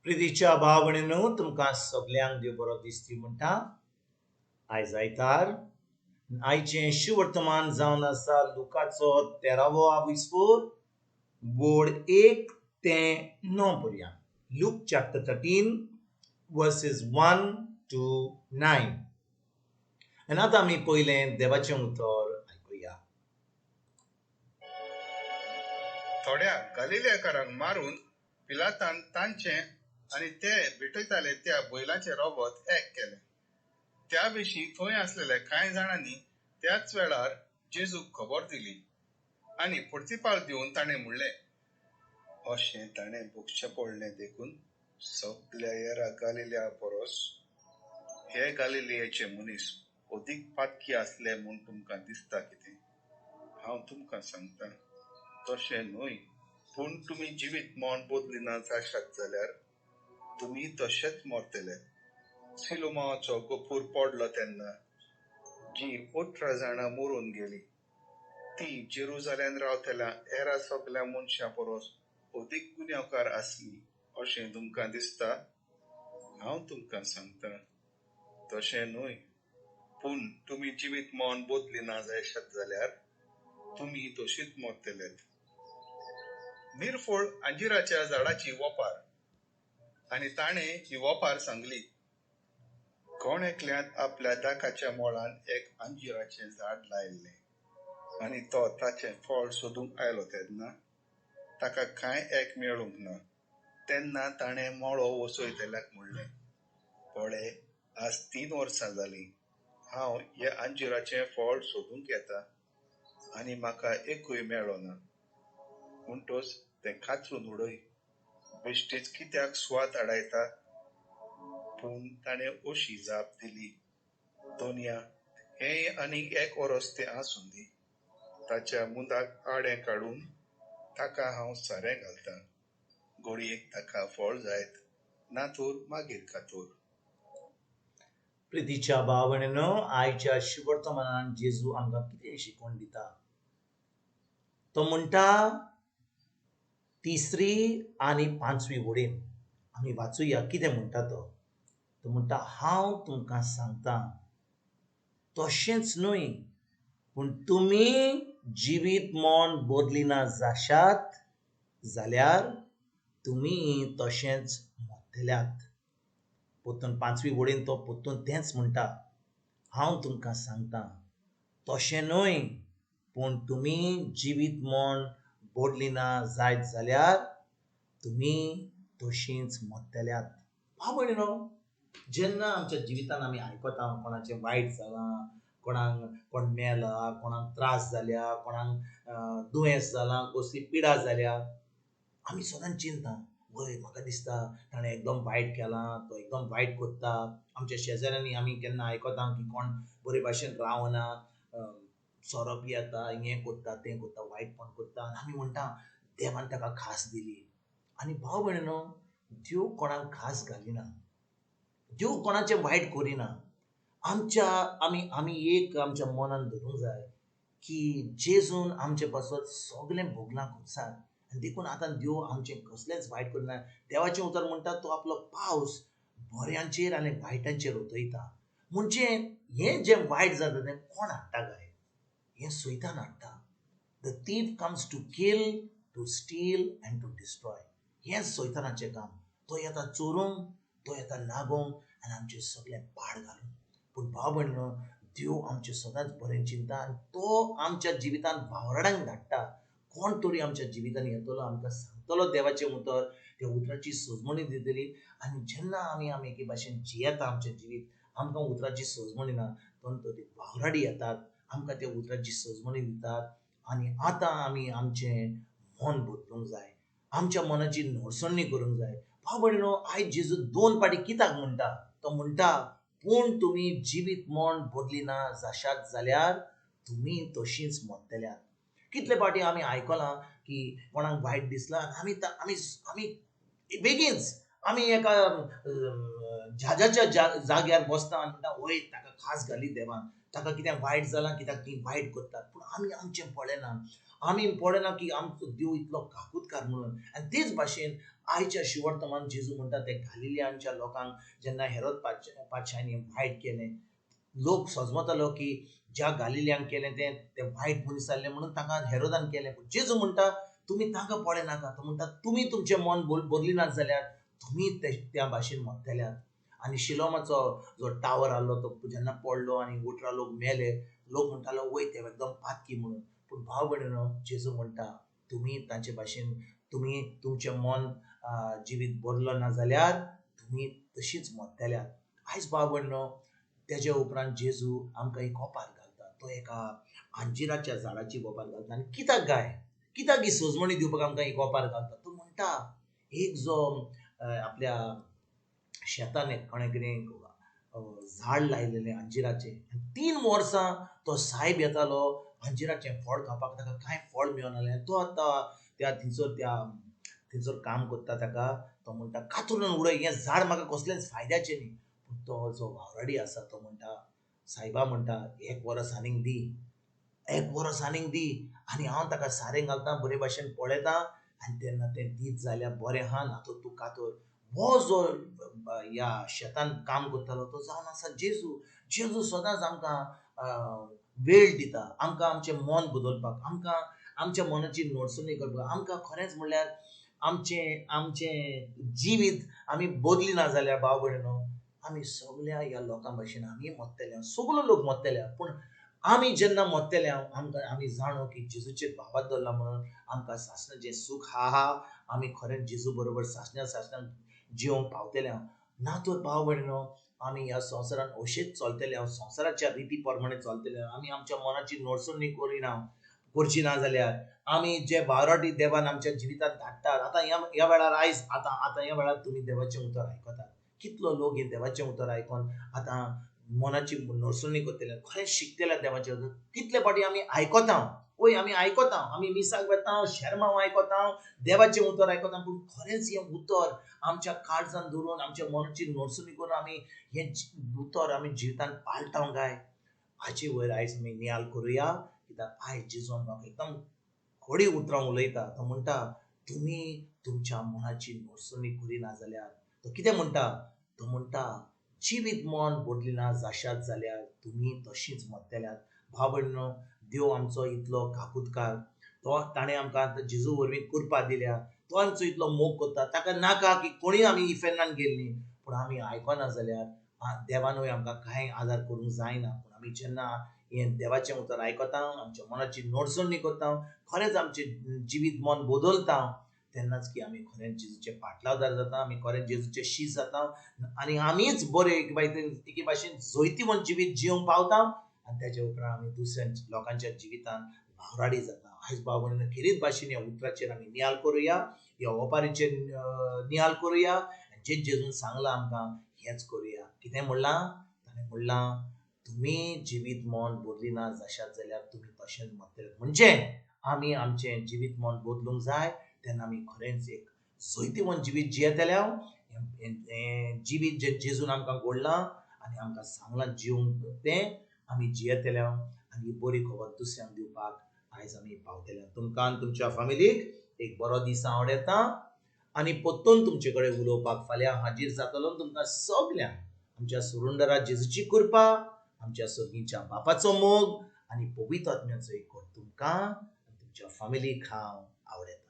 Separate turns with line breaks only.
प्रितीच्या भाव भयणीनो तुमकां सगल्यांक देव बरो दीस दिवं म्हणटा. आयज आयतार आयचें शुवर्तमान जावन आसा लुकाचो 13वो विस्फोर बोड 1 ते 9 पर्यंत. Look chapter 13 versus 1 to 9. आनी आतां आमी पयलें देवाचें उतर आयकुया.
थोड्या गलिलेकारांक मारून पिलातान तांचे आनी ते भेटयताले त्या बैलाचे रगत एक केले. त्या विशीं थंय आसलेल्या कांय जाणांनी त्याच वेळार जेजूक खबर दिली आनी प्रतिपाल दिवन ताणें म्हणलें, अशें ताणें भोगचें पडलें देखून सगल्या हेरा गालिल्या परस हे गालिलियेचे मनीस अदीक पातकी आसले म्हूण तुमकां दिसता कितें? हांव तुमकां सांगता, तशें न्हय. पूण तुमी जिवीत मोन बदलिना जाशात जाल्यार तुमी तशेंच मरतले. सिलोमाचो गपूर पडलो तेन्ना जी 18 जाणां मरून गेली ती जेरुजालेम रावतल्या हेरा सगल्या मनशां परस अदीक गुन्यांवकार आसली अशें तुमकां दिसता? हांव तुमकां सांगता, तशें न्हय. पूण तुमी जिवीत मोन बदलिना जायशात जाल्यार तुमी तशींच मरतलेत. निरफळ अंजिराच्या झाडाची वोपार. आनी ताणें ही वोपार सांगली. कोण एकल्यान आपल्या दाकाच्या मोळान एक अंजिराचें झाड लायिल्लें आनी तो ताचें फळ सोदूंक आयलो तेन्ना ताका कांय एक मेळूंक ना. तेन्ना ताणें मोळो वसयतल्याक म्हणलें, पळय, आज 3 वर्सां जालीं हांव हे अंजिराचें फळ सोदूंक येता आनी म्हाका एकूय मेळ्ळो ना. म्हणटच तें कातरून उडय. बेश्टीच कित्याक स्वाद आडायता? पूण ताणें अशी जाप दिली, दोनया, हें आनीक एक वरस तें आसूं दी. ताच्या मुंडाक आडें काडून ताका हांव सारें घालतां. घडयेक ताका फळ जायत, नातूर मागीर कातूर.
प्रितीच्या भाव भयणीनो, आयच्या शुवर्तमानान जेजू आमकां कितें शिकवण दिता? तो म्हणटा, 3री आनी 5वी वडीन आमी वाचुया कितें म्हणटा तो. तो म्हणटा, हांव तुमकां सांगता, तशेंच न्हय, पूण तुमी जिवीत मोन बदलिना जाशात जाल्यार तुमी तशेंच मरतल्यात. पोत्तून 5वी वडीन तो पोत्तून तेंच म्हणटा, हांव तुमकां सांगता, तशें न्हय, पूण तुमी जिवीत मोन बदलिना जायत जाल्यार तुमी तशींच मरतल्यात. भाव भयणीनो, जेन्ना आमच्या जिवितान आमी आयकता कोणाचें वायट जालां, कोण मेला, कोणाक त्रास जाल्या, कोणाक दुयेंस जालां, कसली पिडा जाल्या, आमी सदांच चिंतता, वय म्हाका दिसता ताणें एकदम वायट केलां, तो एकदम वायट करता. आमच्या शेजाऱ्यांनी आमी केन्ना आयकता की कोण बरे भाशेन रावना, सोरोप येता, हें करता, तें करता, वायटपण करता, आनी आमी म्हणटा देवान ताका खास दिली. आनी भाव भयणीनो, देव कोणाक खास घालिना, देव कोणाचें वायट करिना. आमी एक आमच्या मनान धरूंक जाय की जेजून आमचे पासत सगलें भोगलां खुबसाट, आनी देखून आतां देव आमचें कसलेंच वायट करिना. देवाचें उतर म्हणटा तो आपलो पावस बऱ्यांचेर आनी वायटांचेर उतयता. म्हणजे हें जें वायट जाता तें कोण हाडटा काय? हें सैतान हाडटा. The thief comes to kill, to steal and to destroy. हें सैतानाचें काम. तो येता चोरूंक, तो येता नागोवंक आनी आमचें सगलें पाड घालूंक. पूण भाव भयणीनो, देव आमचें सदांच बरें चिंता आनी तो आमच्या जिवितान वावराडांक धाडटा. कोण तरी आमच्या जिवितान येतलो, आमकां सांगतलो देवाचें उतर, त्या उतराची सोजमणी दितली. आनी जेन्ना आमी एके भाशेन जियेता आमचें जिवीत, आमकां उतराची सोजमणी ना, पूण तरी वावराडी येतात, आमकां त्या उतराची सोजमणी दितात. आनी आतां आमी आमचें मन बदलूंक जाय, आमच्या मनाची नोडसणणी करूंक जाय. भाव भयणीनो, आयज जेजू 2 पाटी कित्याक म्हणटा? तो म्हणटा, पूण तुमी जिवीत मोन बदलिना जाशात जाल्यार तुमी तशींच मरतल्यात. कितले पाटी आमी आयकलां की कोणाक वायट दिसलां आनी आमी बेगीनच आमी एका जहाजाच्या जाग्यार बसता आनी म्हणटा वय ताका खास घाली देवान, ताका कितें वायट जालां कित्याक ती वायट करतात, पूण आमी आमचें पळयना की आमचो देव इतलो काकूतकार म्हणून. आनी तेच भाशेन आयच्या शिवर्तमान जेजू म्हणटा ते गालिलियांच्या लोकांक जेन्ना हेरोद पादशाहांनी वायट केलें, लोक सजमतालो की ज्या गालिल्यांक केलें ते वायट मनीस जाल्ले म्हणून ताका हेरोदान केलें. पूण जेजू म्हणटा तुमी तांकां पळयनाका. तो म्हणटा तुमी तुमचें मन बदलिनात जाल्यार तुमी त्या भाशेन मरतल्यात. आनी शिलोमाचो जो टावर आहलो तो जेन्ना पडलो आनी 18 लोक मेले, लोक म्हणटालो वय ते एकदम पातकी म्हणून. पूण भाव भयणीनो, जेजू म्हणटा तुमी तांचे भाशेन तुमी तुमचें मन जिवीत बदलो ना जाल्यार तुमी तशींच मरतल्यात. आयज भाव भयणीनो, तेजे उपरांत जेजू आमकां एक ओपार घालता. तो एका अंजिराच्या झाडाची ओपार घालता. आनी कित्याक ही सोजमणी दिवपाक आमकां एक ओपार घालता? तो म्हणटा एक जो आपल्या शेतान एक कोणें कितें झाड लायलेलें अंजिराचें, 3 वर्सां तो सायब येतालो अंजिराचें फळ खावपाक, ताका कांय फळ मेळनासलें. तो आतां थंयसर काम करता. ताका तो म्हणटा कातरून उडय, हें झाड म्हाका कसलेंच फायद्याचें न्ही. पूण तो जो वावराडी आसा तो म्हणटा, सायबा म्हणटा 1 वर्स आनीक दी, 1 वर्स आनीक दी, आनी हांव ताका सारें घालतां, बरे भाशेन पळयतां, आनी तेन्ना तें दीत जाल्यार बरें आहा, नातर तूं कातर. हो जो ह्या शेतान काम करतालो तो जावन आसा जेजू सदांच आमकां वेळ दिता, आमकां आमचें मन बदलपाक, आमकां आमच्या मनाची नडसुणी करपाक. आमकां खरेंच म्हणल्यार आमचें जिवीत आमी बदलिना जाल्यार भाव भयणीनो, आमी सगल्या ह्या लोकां भाशेन आमी मरतले, सगलो लोक मरतले. पूण आमी जेन्ना मरतले आमी जाणो की जेजूचेर भावार्थ दवरला म्हणून आमकां सासणाचें सूख आहा. आमी खरेंच जेजू बरोबर सासण्यान जिवंक पावतले. ना तर भाव भयणीनो, आमी ह्या संवसारान अशेंच चलतले, संवसाराच्या रिती प्रमाणे चलतले. आमी आमच्या मनाची नडसुणी करची ना जाल्यार आमी जे वावराडी देवान आमच्या जिवितांत धाडटात. आतां ह्या वेळार आतां ह्या वेळार तुमी देवाचें उतर आयकतात. कितलो लोक हे देवाचें उतर आयकोन आतां मनाची नडसुणी करतले, खरेंच शिकतले देवाचें उतर. कितले फावटी आमी आयकता, आमी आयकता, आमी मिसाक वेता, शर्मांव आयकता, देवाचें उतर आयकता, पूण खरेंच हें उतर आमच्या काळजान धरून आमच्या मनाची नडसुणी करून आमी हें उतर आमी जिवितांत पाळटाव काय? हाचे वयर आयज आमी नियाळ करुया. कित्याक आयज जेजू आमकां एकदम खडी उतरां उलयता. तो म्हणटा तुमी तुमच्या मनाची नडसुणी करिना जाल्यार, तो कितें म्हणटा? तो म्हणटा जिवीत मन बदलिना जाशात जाल्यार तुमी तशींच मरतल्यात. भाव भयणीनो, देव आमचो इतलो काकूतकार, ताणें आमकां जेजू वरवीं कृपा दिल्या, तो आमचो इतलो मोग करता. ताका नाका की कोणीय आमी इफेर्नान गेल्लीं, पूण आमी आयकना जाल्यार देवानूय आमकां कांय आदार करूंक जायना. पूण आमी जेन्ना हें देवाचें उतर आयकता, आमच्या मनाची नडसुणी करता, खरेंच आमचें जिवीत मन बदलता, तेन्नाच की आमी खरेंच जेजूचे पाटलावदार जाता, आमी खरेंच जेजूचे शीश जाता, आनी आमीच बरे एके भाशेन जैतिवंत जिवीत जिवंक पावता. आनी तेजे उपरांत आमी दुसऱ्या लोकांच्या जिवितांत वावराडी जाता. आयज भाव भयणीनो, खेरीत भाशेन ह्या उतराचेर आमी नियाळ करुया, ह्या ओपारीचेर नियाळ करुया. जे जेजून सांगलां आमकां हेंच करुया. कितें म्हणलां? ताणें म्हणलां तुमी जिवीत मन बदलिना जाशात जाल्यार तुमी तशेंच मरतले. म्हणजे आमी आमचें जिवीत मन बदलूंक जाय, तेन्ना आमी खरेंच एक जैतिवंत जिवीत जियेतले. हें जिवीत जें जेजून आमकां घडलां आनी आमकां सांगलां जिवंक, तें आमी जियेतले आनी बरी खबर दुसऱ्यांक दिवपाक आयज आमी पावतले. तुमकां आनी तुमच्या फॅमिलीक एक बरो दीस हांव येता आनी परतून तुमचे कडेन उलोवपाक फाल्यां हाजीर जातलो. तुमकां सगल्यांक आमच्या सुरुंदरा जेजूची कृपा, आमच्या सर्गीच्या बापाचो मोग आनी पवित्र आत्म्याचो एक तुमकां तुमच्या फॅमिलीक हांव आवडयता.